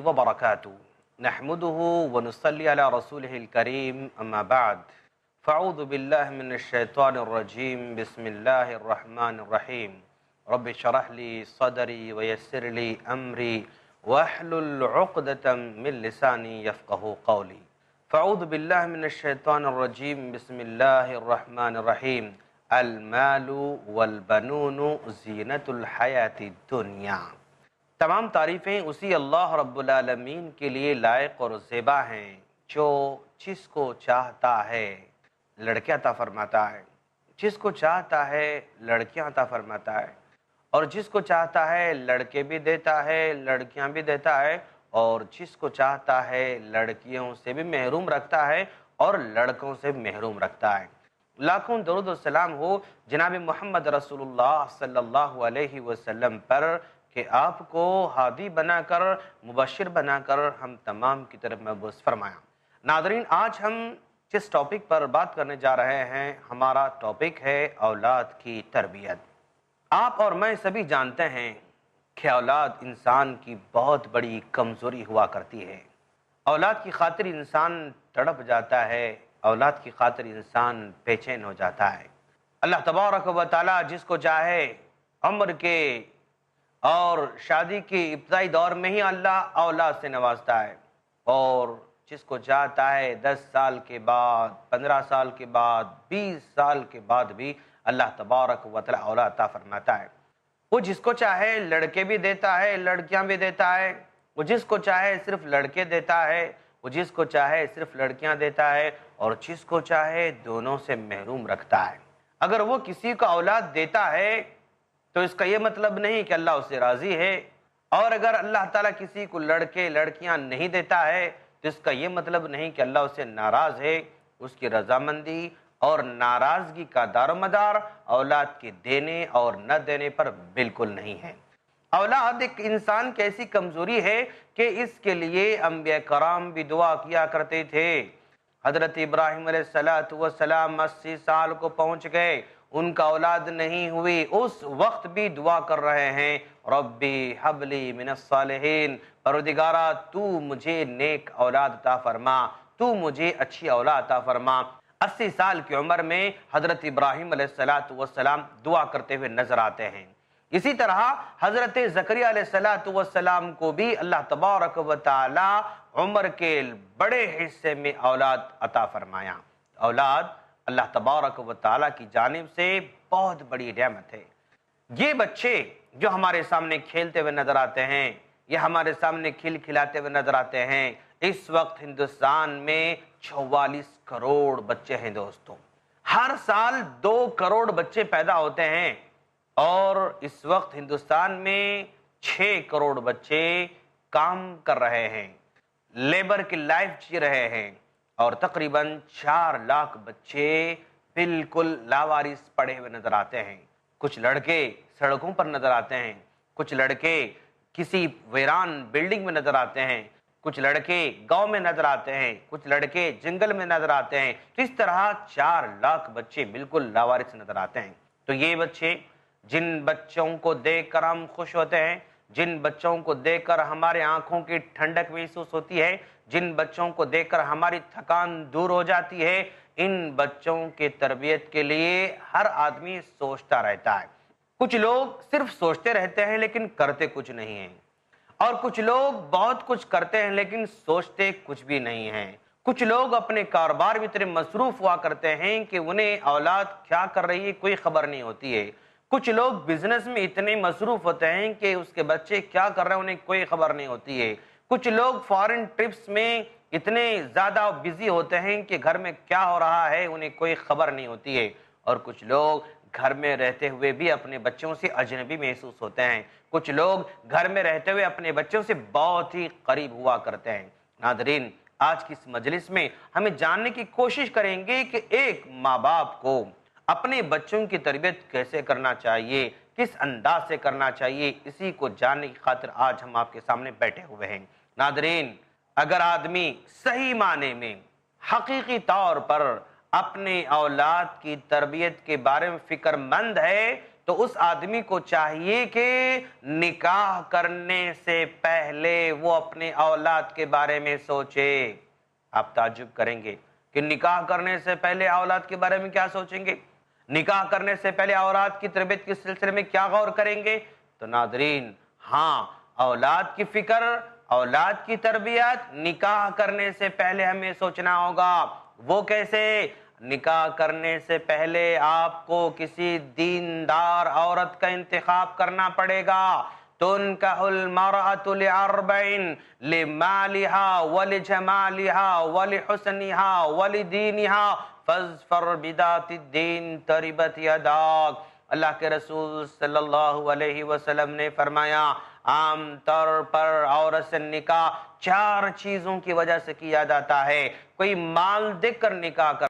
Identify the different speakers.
Speaker 1: وبركاته نحمده ونصلي على رسوله الكريم أما بعد فأعوذ بالله من الشيطان الرجيم بسم الله الرحمن الرحيم رب اشرح لي صدري ويسر لي أمري واحلل عقدة من لساني يفقهوا قولي فأعوذ بالله من الشيطان الرجيم بسم الله الرحمن الرحيم المال والبنون زینت الحیات الدنیا۔ تمام تعریفیں اسی اللہ رب العالمین کے لیے لائق اور زیبا ہیں جو جس کو چاہتا ہے لڑکیاں عطا فرماتا ہے، جس کو چاہتا ہے لڑکیاں عطا فرماتا ہے، اور جس کو چاہتا ہے لڑکے بھی دیتا ہے لڑکیاں بھی دیتا ہے، اور جس کو چاہتا ہے لڑکیوں سے بھی محروم رکھتا ہے اور لڑکوں سے محروم رکھتا ہے۔ لاکھوں درود و سلام ہو جناب محمد رسول اللہ صلی اللہ علیہ وسلم پر کہ آپ کو ہادی بنا کر مبشر بنا کر ہم تمام کی طرف مبعوث فرمایا۔ ناظرین، آج ہم جس ٹاپک پر بات کرنے جا رہے ہیں ہمارا ٹاپک ہے اولاد کی تربیت۔ آپ اور میں سبھی جانتے ہیں کہ اولاد انسان کی بہت بڑی کمزوری ہوا کرتی ہے۔ اولاد کی خاطر انسان تڑپ جاتا ہے، اولاد کی خاطر انسان بے چین ہو جاتا ہے۔ اللہ تبارک و تعالی جس کو چاہے عمر کے اور شادی کے ابتدائی دور میں ہی اللہ اولاد سے نوازتا ہے، اور جس کو چاہتا ہے 10 سال کے بعد، 15 سال کے بعد، 20 سال کے بعد بھی اللہ تبارک و تعالی اولاد عطا فرماتا ہے۔ وہ جس کو چاہے لڑکے بھی دیتا ہے لڑکیاں بھی دیتا ہے، وہ جس کو چاہے صرف لڑکے دیتا ہے، وہ جس کو چاہے صرف لڑکیاں دیتا ہے، اور جس کو چاہے دونوں سے محروم رکھتا ہے۔ اگر وہ کسی کو اولاد دیتا ہے تو اس کا یہ مطلب نہیں کہ اللہ اسے راضی ہے، اور اگر اللہ تعالیٰ کسی کو لڑکے لڑکیاں نہیں دیتا ہے تو اس کا یہ مطلب نہیں کہ اللہ اسے ناراض ہے۔ اس کی رضامندی اور ناراضگی کا دار و مدار اولاد کے دینے اور نہ دینے پر بالکل نہیں ہے۔ اولاد ایک انسان کی ایسی کمزوری ہے کہ اس کے لیے انبیاء کرام بھی دعا کیا کرتے تھے۔ حضرت ابراہیم علیہ السلام 80 سال کو پہنچ گئے، ان کا اولاد نہیں ہوئی، اس وقت بھی دعا کر رہے ہیں ربی حب لی من الصالحین، پروردگارا تو مجھے نیک اولاد عطا فرما، تو مجھے اچھی اولاد عطا فرما۔ 80 سال کی عمر میں حضرت ابراہیم علیہ السلام دعا کرتے ہوئے نظر آتے ہیں۔ اسی طرح حضرت زکریا علیہ السلام کو بھی اللہ تبارک و تعالی عمر کے بڑے حصے میں اولاد عطا فرمایا۔ اولاد اللہ تبارک و تعالی کی جانب سے بہت بڑی نعمت ہے۔ یہ بچے جو ہمارے سامنے کھیلتے ہوئے نظر آتے ہیں، یہ ہمارے سامنے کھل کھلاتے ہوئے نظر آتے ہیں، اس وقت ہندوستان میں 44 کروڑ بچے ہیں دوستوں۔ ہر سال 2 کروڑ بچے پیدا ہوتے ہیں، اور اس وقت ہندوستان میں 6 کروڑ بچے کام کر رہے ہیں، لیبر کی لائف جی رہے ہیں، اور تقریباً 4 لاکھ بچے بالکل لاوارث پڑے ہوئے نظر آتے ہیں۔ کچھ لڑکے سڑکوں پر نظر آتے ہیں، کچھ لڑکے کسی ویران بلڈنگ میں نظر آتے ہیں، کچھ لڑکے گاؤں میں نظر آتے ہیں، کچھ لڑکے جنگل میں نظر آتے ہیں۔ تو اس طرح 4 لاکھ بچے بالکل لاوارث نظر آتے ہیں۔ تو یہ بچے، جن بچوں کو دیکھ کر ہم خوش ہوتے ہیں، جن بچوں کو دیکھ کر ہمارے آنکھوں کی ٹھنڈک محسوس ہوتی ہے، جن بچوں کو دیکھ کر ہماری تھکان دور ہو جاتی ہے، ان بچوں کے تربیت کے لیے ہر آدمی سوچتا رہتا ہے۔ کچھ لوگ صرف سوچتے رہتے ہیں لیکن کرتے کچھ نہیں ہیں، اور کچھ لوگ بہت کچھ کرتے ہیں لیکن سوچتے کچھ بھی نہیں ہیں۔ کچھ لوگ اپنے کاروبار میں اتنے مصروف ہوا کرتے ہیں کہ انہیں اولاد کیا کر رہی ہے کوئی خبر نہیں ہوتی ہے۔ کچھ لوگ بزنس میں اتنے مصروف ہوتے ہیں کہ اس کے بچے کیا کر رہے ہیں انہیں کوئی خبر نہیں ہوتی ہے۔ کچھ لوگ فارن ٹرپس میں اتنے زیادہ بزی ہوتے ہیں کہ گھر میں کیا ہو رہا ہے انہیں کوئی خبر نہیں ہوتی ہے، اور کچھ لوگ گھر میں رہتے ہوئے بھی اپنے بچوں سے اجنبی محسوس ہوتے ہیں۔ کچھ لوگ گھر میں رہتے ہوئے اپنے بچوں سے بہت ہی قریب ہوا کرتے ہیں۔ ناظرین، آج کی اس مجلس میں ہمیں جاننے کی کوشش کریں گے کہ ایک ماں باپ کو اپنے بچوں کی تربیت کیسے کرنا چاہیے، کس انداز سے کرنا چاہیے، اسی کو جاننے کی خاطر آج ہم آپ کے سامنے بیٹھے ہوئے ہیں۔ ناظرین، اگر آدمی صحیح معنی میں حقیقی طور پر اپنے اولاد کی تربیت کے بارے میں فکر مند ہے تو اس آدمی کو چاہیے کہ نکاح کرنے سے پہلے وہ اپنے اولاد کے بارے میں سوچے۔ آپ تعجب کریں گے کہ نکاح کرنے سے پہلے اولاد کے بارے میں کیا سوچیں گے، نکاح کرنے سے پہلے اولاد کی تربیت کے سلسلے میں کیا غور کریں گے؟ تو ناظرین، ہاں، اولاد کی فکر، اولاد کی تربیت نکاح کرنے سے پہلے ہمیں سوچنا ہوگا۔ وہ کیسے؟ نکاح کرنے سے پہلے آپ کو کسی دیندار عورت کا انتخاب کرنا پڑے گا۔ تنکح المرأة لأربع لمالها ولجمالها ولحسنها ولدینها فاظفر بذات الدین تربت یداک۔ اللہ کے رسول صلی اللہ علیہ وسلم نے فرمایا عام طور پر عورت سے نکاح 4 چیزوں کی وجہ سے کیا جاتا ہے۔ کوئی مال دیکھ کر نکاح کر